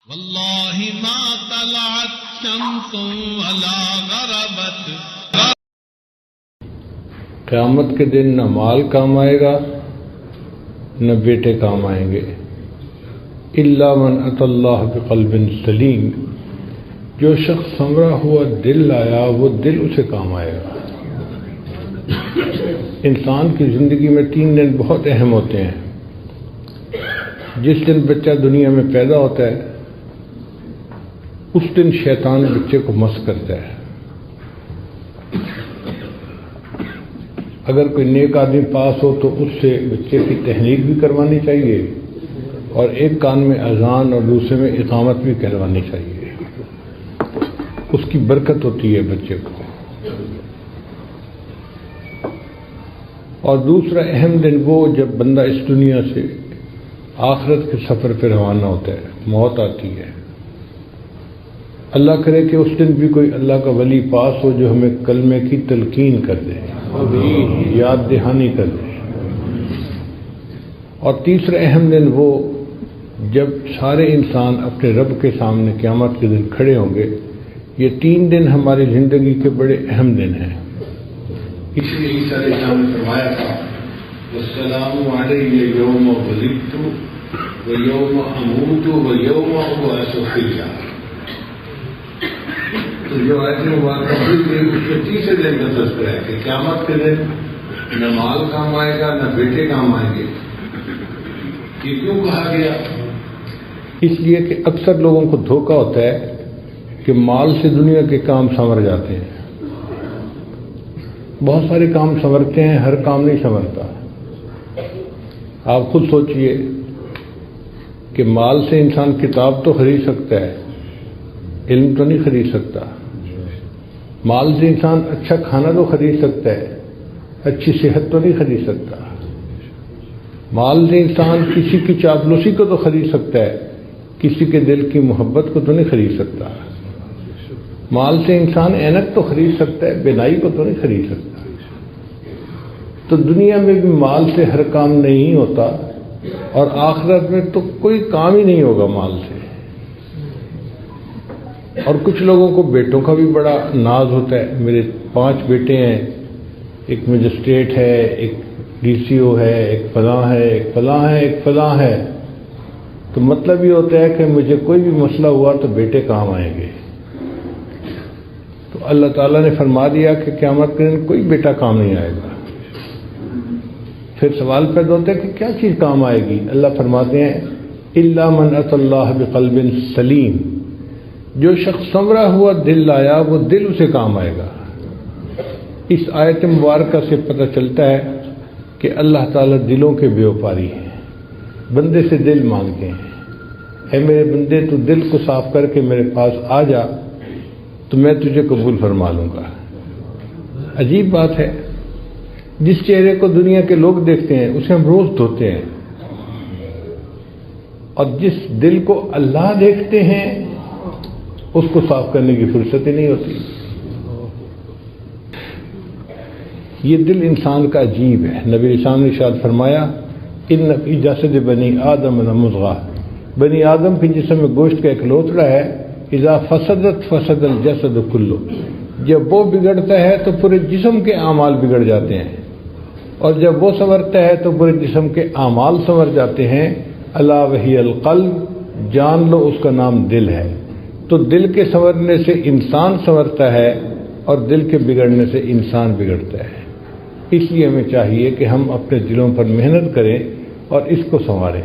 واللہ ما طلعت شمس ولا غربت. قیامت کے دن نہ مال کام آئے گا نہ بیٹے کام آئیں گے. الا من اتی اللہ بقلب سلیم، جو شخص سنورا ہوا دل لایا وہ دل اسے کام آئے گا. انسان کی زندگی میں 3 دن بہت اہم ہوتے ہیں. جس دن بچہ دنیا میں پیدا ہوتا ہے اس دن شیطان بچے کو مس کرتا ہے. اگر کوئی نیک آدمی پاس ہو تو اس سے بچے کی تحریک بھی کروانی چاہیے اور ایک کان میں اذان اور دوسرے میں اقامت بھی کروانی چاہیے. اس کی برکت ہوتی ہے بچے کو. اور دوسرا اہم دن وہ جب بندہ اس دنیا سے آخرت کے سفر پہ روانہ ہوتا ہے، موت آتی ہے. اللہ کرے کہ اس دن بھی کوئی اللہ کا ولی پاس ہو جو ہمیں کلمے کی تلقین کر دے، یاد دہانی کر دے. اور تیسرا اہم دن وہ جب سارے انسان اپنے رب کے سامنے قیامت کے دن کھڑے ہوں گے. یہ 3 دن ہماری زندگی کے بڑے اہم دن ہیں. اس لیے عیسیٰ علیہ السلام نے فرمایا تھا والسلام علیہ یوم ولدت ویوم اموت ویوم ابعث حیا. تو جو آیت مبارکہ پڑھی اس کے تیسرے دن کا تذکرہ ہے کہ قیامت کے دن نہ مال کام آئے گا نہ بیٹے کام آئیں گے. یہ کیوں کہا گیا؟ اس لیے کہ اکثر لوگوں کو دھوکہ ہوتا ہے کہ مال سے دنیا کے کام سنور جاتے ہیں. بہت سارے کام سنورتے ہیں، ہر کام نہیں سنورتا. آپ خود سوچئے کہ مال سے انسان کتاب تو خرید سکتا ہے، علم تو نہیں خرید سکتا. مال سے انسان اچھا کھانا تو خرید سکتا ہے، اچھی صحت تو نہیں خرید سکتا. مال سے انسان کسی کی چاپلوسی کو تو خرید سکتا ہے، کسی کے دل کی محبت کو تو نہیں خرید سکتا. مال سے انسان اینک تو خرید سکتا ہے، بینائی کو تو نہیں خرید سکتا. تو دنیا میں بھی مال سے ہر کام نہیں ہوتا اور آخرت میں تو کوئی کام ہی نہیں ہوگا مال سے. اور کچھ لوگوں کو بیٹوں کا بھی بڑا ناز ہوتا ہے. میرے 5 بیٹے ہیں، ایک مجسٹریٹ ہے، ایک DCO ہے، ایک فلاں ہے، ایک فلاں ہے، ایک فلاں ہے. تو مطلب یہ ہوتا ہے کہ مجھے کوئی بھی مسئلہ ہوا تو بیٹے کام آئیں گے. تو اللہ تعالیٰ نے فرما دیا کہ قیامت کے دن کوئی بیٹا کام نہیں آئے گا. پھر سوال پیدا ہوتا ہے کہ کیا چیز کام آئے گی؟ اللہ فرماتے ہیں الا من اتی اللہ بقلب سلیم، جو شخص سنورا ہوا دل لایا وہ دل اسے کام آئے گا. اس آیت مبارکہ سے پتہ چلتا ہے کہ اللہ تعالیٰ دلوں کے بیوپاری ہیں. بندے سے دل مانگتے ہیں، اے میرے بندے تو دل کو صاف کر کے میرے پاس آ جا تو میں تجھے قبول فرما لوں گا. عجیب بات ہے، جس چہرے کو دنیا کے لوگ دیکھتے ہیں اسے ہم روز دھوتے ہیں، اور جس دل کو اللہ دیکھتے ہیں اس کو صاف کرنے کی فرصت ہی نہیں ہوتی. یہ دل انسان کا عجیب ہے. نبی اسلام نے ارشاد فرمایا ان فی جسد بنی آدم لمضغہ، بنی آدم کے جسم میں گوشت کا ایک لوتھڑا ہے. اذا فسدت فسد الجسد کلو، جب وہ بگڑتا ہے تو پورے جسم کے اعمال بگڑ جاتے ہیں، اور جب وہ سنورتا ہے تو پورے جسم کے اعمال سنور جاتے ہیں. الا وہی القلب، جان لو اس کا نام دل ہے. تو دل کے سنورنے سے انسان سنورتا ہے اور دل کے بگڑنے سے انسان بگڑتا ہے. اس لیے ہمیں چاہیے کہ ہم اپنے دلوں پر محنت کریں اور اس کو سنواریں.